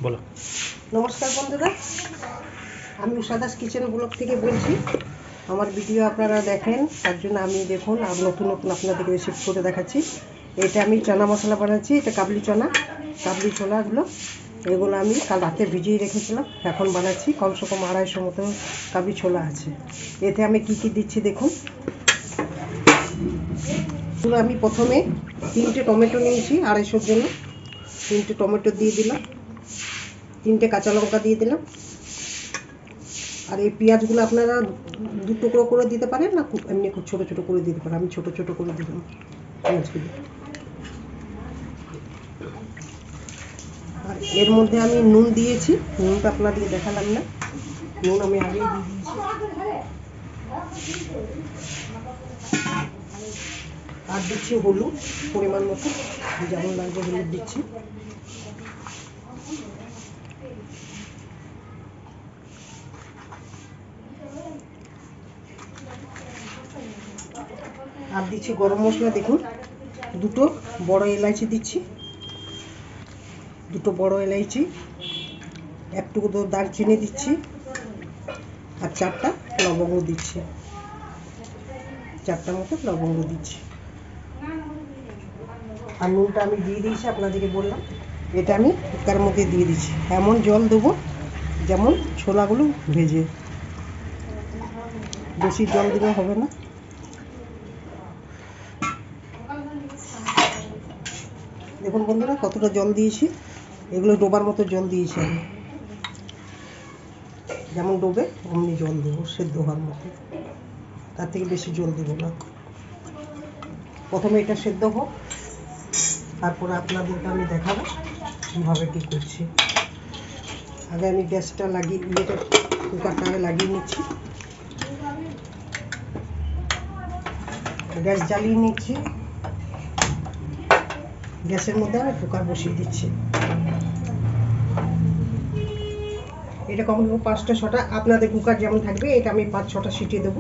বলো। নমস্কার বন্ধুরা, আমি উষা দাস কিচেন ব্লগ থেকে বলছি। আমার ভিডিও আপনারা দেখেন, তার জন্য আমি দেখুন আর নতুন নতুন আপনাদেরকে রেসিপি করে দেখাচ্ছি। এটা আমি চানা মশলা বানাচ্ছি। এটা কাবলি ছোলাগুলো এগুলো আমি কাল রাতে ভিজিয়ে রেখেছিলাম, এখন বানাচ্ছি। কমসে কম 250 মতো কাবলি ছোলা আছে। এতে আমি কি কি দিচ্ছি দেখুন। আমি প্রথমে 3টে টমেটো নিয়েছি 250-র জন্য। 3টে টমেটো দিয়ে দিলাম, 3টে কাঁচা লঙ্কা দিয়ে দিলাম। আর এই পেঁয়াজগুলো আপনারা 2 টুকরো করে দিতে পারেন, না এমনি খুব ছোটো ছোটো করে দিতে পারেন। আমি ছোটো ছোটো করে দিলাম পেঁয়াজগুলো। আর এর মধ্যে আমি নুন দিয়েছি, নুনটা আপনাদেরকে দেখালাম না। নুন আমি আগেই দিয়ে দিয়েছি। আর দিচ্ছি হলুদ পরিমাণ মতো, যেমন লাগবে হলুদ দিচ্ছি। আর দিচ্ছি গরম মশলা। দেখুন, 2টো বড় এলাচি দিচ্ছি, 2টো বড় এলাচি, 1 টুকরো দারচিনি দিচ্ছি, আর 4টা লবঙ্গ দিচ্ছি, 4টা মতো লবঙ্গ দিচ্ছি। আর নুনটা আমি দিয়ে দিয়েছি, আপনাদেরকে বললাম। এটা আমি কুকার মধ্যে দিয়ে দিচ্ছি। এমন জল দেবো যেমন ছোলাগুলো ভেজে, বেশি জল দিলে হবে না। দেখুন বন্ধুরা কতটা জল দিয়েছি, এগুলো ডোবার মতো জল দিয়েছি আমি। যেমন ডোবে অমনি জল দেবো, সেদ্ধ হওয়ার মতো, তার থেকে বেশি জল দেবো না। প্রথমে এটা সেদ্ধ হোক, তারপরে আপনাদেরকে আমি দেখাবো কীভাবে কী করছি। আগে আমি গ্যাসটা কুকারটা লাগিয়ে নিচ্ছি, গ্যাস জ্বালিয়ে নিচ্ছি। গ্যাসের মধ্যে আমি কুকার বসিয়ে দিচ্ছি। এটা কখন 5টা 6টা আপনাদের কুকার যেমন থাকবে, এটা আমি 5-6টা সিটি দেবো,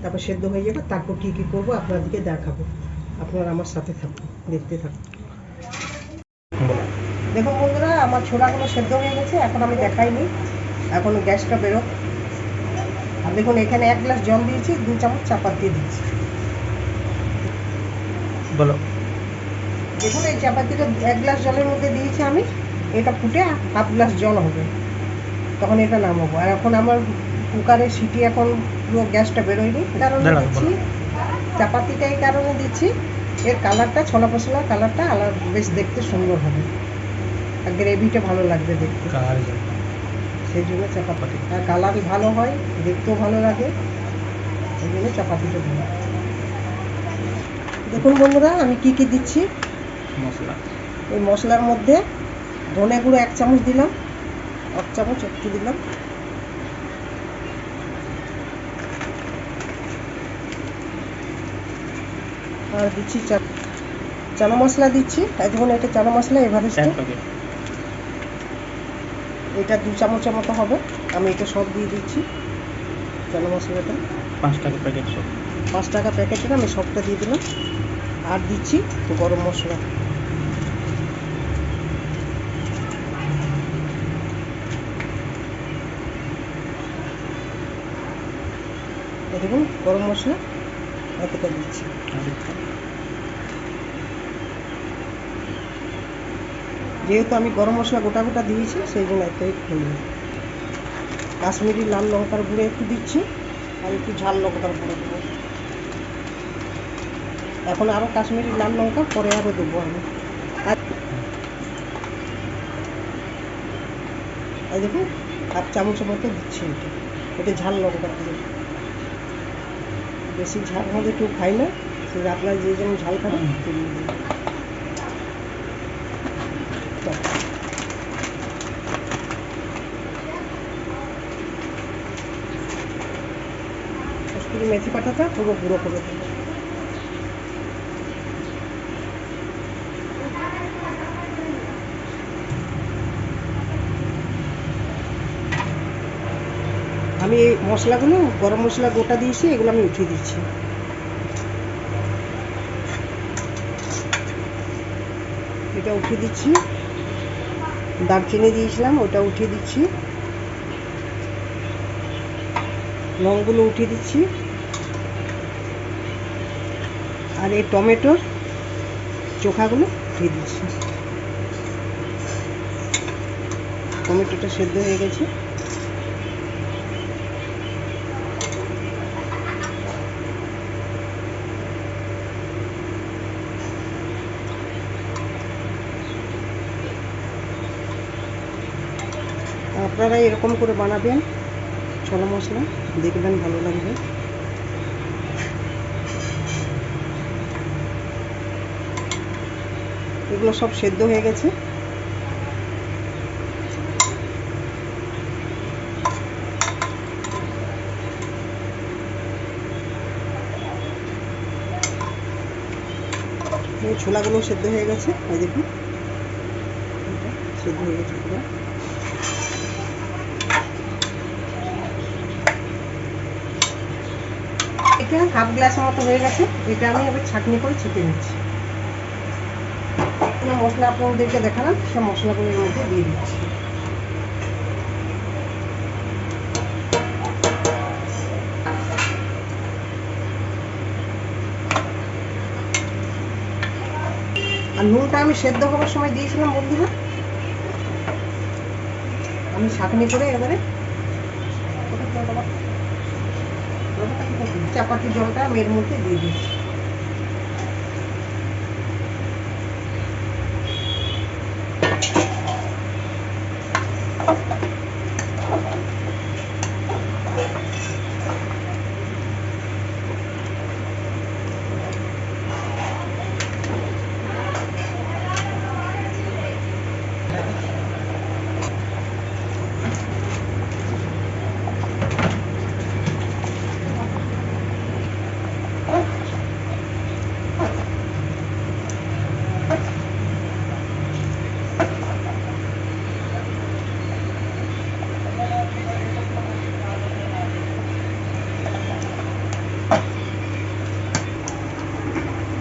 তারপর সেদ্ধ হয়ে যাবে। তারপর কী কী করবো আপনাদেরকে দেখাবো, আপনারা আমার সাথে থাকুন, দেখতে থাকুন। দেখুন বন্ধুরা, আমার ছোলাগুলো সেদ্ধ হয়ে গেছে, এখন আমি দেখাইনি। এখন গ্যাসটা বেরো। আর দেখুন এখানে 1 গ্লাস জল দিয়েছি, 2 চামচ চাপাত দিয়ে দিচ্ছি। বলো। দেখুন এই চাপাতিটা 1 গ্লাস জলের মধ্যে দিয়েছি আমি। এটা ফুটে 1/2 গ্লাস জল হবে, তখন এটা নামাবো। আর এখন আমার কুকারের সিটি এখন পুরো গ্যাসটা বেরোয়নি, কারণে দিচ্ছি চাপাতিটা, এই কারণে দিচ্ছি এর কালারটা, ছোলা মশলার কালারটা আলাদা, বেশ দেখতে সুন্দর হবে, আর গ্রেভিটা ভালো লাগবে দেখতে, সেই জন্য চাপাতি। আর কালার ভালো হয়, দেখতেও ভালো লাগে, সেই জন্য চাপাতিটা দিই। দেখুন বন্ধুরা আমি কি কি দিচ্ছি মশলা। এই মশলার মধ্যে ধনে গুঁড়ো 1 চামচ দিলাম, 1 চামচ একটু দিলাম। আর দিচ্ছি চানা মশলা দিচ্ছি। এখন এটা চানা মশলা এভারেস্ট, এটা 2 চামচের মতো হবে। আমি এটা সব দিয়ে দিচ্ছি চানা মশলাটা। 5 টাকা প্যাকেট, 5 টাকা প্যাকেটের আমি সবটা দিয়ে দিলাম। আর দিচ্ছি গরম মশলা, দেখুন গরম মশলা এতটা দিচ্ছি। যেহেতু আমি গরম মশলা গোটা গোটা দিয়েছি, সেই জন্য এতই হলো। কাশ্মীরি লাল লঙ্কার গুঁড়ো একটু দিচ্ছি, আর একটু ঝাল লঙ্কার গুঁড়ো দেবো। এখন আরও কাশ্মীরি লাল লঙ্কা পরে আরও দেবো আমি। আর দেখুন 1/2 চামচের মতো দিচ্ছি। এটা ঝাল লঙ্কা দিয়ে, বেশি ঝাল হলে কেউ খাই না, সেটা আপনারা যে যেমন ঝাল খাবেন তেমনি দেবেন। কস্তুরি মেথি পাতাটা পুরো গুঁড়ো করে দেবো। আমি এই মশলাগুলো, গরম মশলা গোটা দিয়েছি, এগুলো আমি উঠিয়ে দিচ্ছি। এটা উঠিয়ে দিচ্ছি। দারচিনি দিয়েছিলাম, ওটা উঠিয়ে দিচ্ছি। লংগুলো উঠিয়ে দিচ্ছি। আর এই টমেটোর চোখাগুলো উঠিয়ে দিচ্ছি। টমেটোটা সেদ্ধ হয়ে গেছে। আপনারা এরকম করে বানাবেন ছোলা মশলা, দেখবেন ভালো লাগবে। এগুলো সব সেদ্ধ হয়ে গেছে। এই ছোলাগুলো সেদ্ধ হয়ে গেছে, এই দেখুন সেদ্ধ হয়ে গেছে পুরো। এটা হাফ গ্লাসের মতো হয়ে গেছে। এটা আমি এবার ছাঁকনি করে ছেঁকে নিচ্ছি। মশলা আপনাদেরকে দেখালাম, সব মশলাগুলোর মধ্যে দিয়ে দিচ্ছি। আর নুনটা আমি সেদ্ধ হওয়ার সময় দিয়েছিলাম বন্ধুরা। আমি ছাঁকনি করে এবারে চাপাতি জলটা আমি এর মধ্যে দিয়ে দিচ্ছি।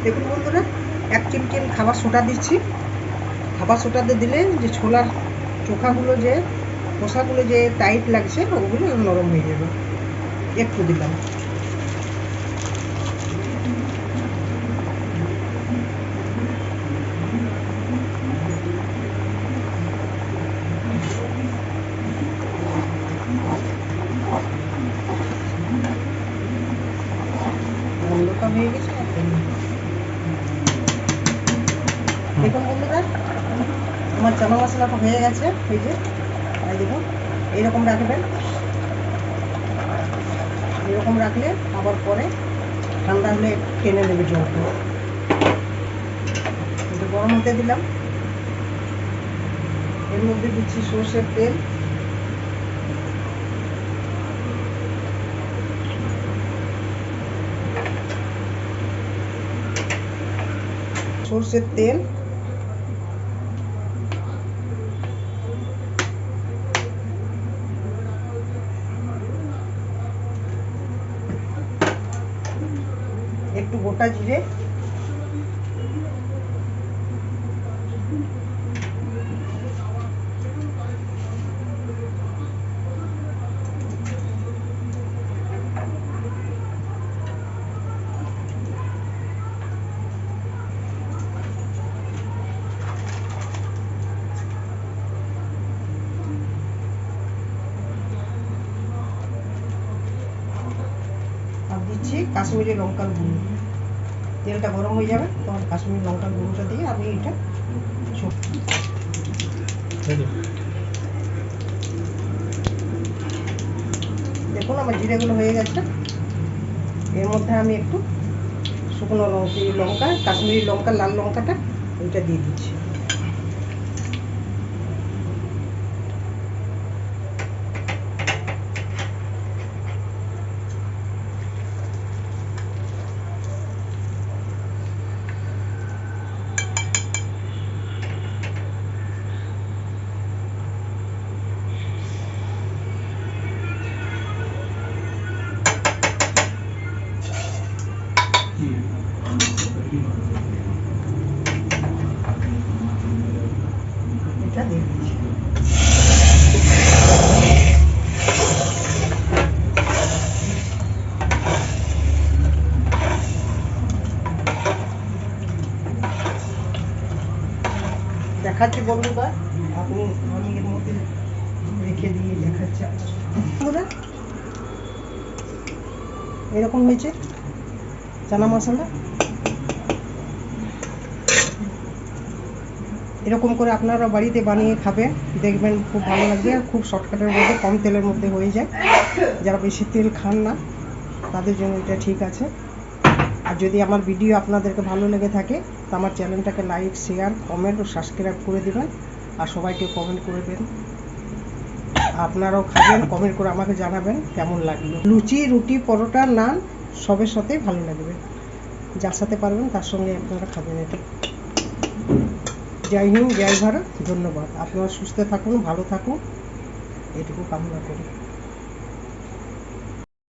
দেখুন বন্ধুরা, 1 চিমটি আমি খাবার সোডা দিচ্ছি। খাবার সোডাতে দিলে যে ছোলার চোখাগুলো, যে খোসাগুলো যে টাইট লাগছে, ওগুলো নরম হয়ে যাবে। একটু দিলাম। গন্ধটা হয়ে গেছে। দেখুন বন্ধুরা, আমার চানা মশলাটা হয়ে গেছে। এই যে দেখুন, এইরকম রাখবেন। এরকম রাখলে আবার পরে ঠান্ডা হলে টেনে নেবে জলটা। এটা গরম হতে দিলাম। এর মধ্যে দিচ্ছি সর্ষের তেল। সর্ষের তেল, একটু গোটা জিরে, আর দিচ্ছি কাশ্মীরি লঙ্কার গুঁড়ো। তেলটা গরম হয়ে যাবে তখন কাশ্মীরি লঙ্কার গুঁড়োটা দিয়ে আমি এটা দেখুন আমার জিরেগুলো হয়ে গেছে। এর মধ্যে আমি একটু শুকনো লঙ্কা, কাশ্মীরি লঙ্কা, লাল লঙ্কাটা ওইটা দিয়ে দিচ্ছি। এটা দিয়ে দিচ্ছি। দেখাচ্ছি বন্ধুরা, আমি এর মধ্যে রেখে দিয়ে দেখাচ্ছি বন্ধুরা। এরকম হয়েছে চানা মশলা। এরকম করে আপনারা বাড়িতে বানিয়ে খাবেন, দেখবেন খুব ভালো লাগবে আর খুব শর্টকাটের মধ্যে, কম তেলের মধ্যে হয়ে যায়। যারা বেশি তেল খান না তাদের জন্য এটা ঠিক আছে। আর যদি আমার ভিডিও আপনাদেরকে ভালো লেগে থাকে তো আমার চ্যানেলটাকে লাইক, শেয়ার, কমেন্ট ও সাবস্ক্রাইব করে দেবেন। আর সবাইকে কমেন্ট করবেন, আপনারাও খাবেন, কমেন্ট করে আমাকে জানাবেন কেমন লাগলো। লুচি, রুটি, পরোটা, নান সবের সাথেই ভালো লাগবে, যার সাথে পারবেন তার সঙ্গে আপনারা খাবেন এটা। জয় হিন্দ, জয় ভারত, ধন্যবাদ। আপনারা সুস্থ থাকুন, ভালো থাকুন, এটুকু কামনা করি।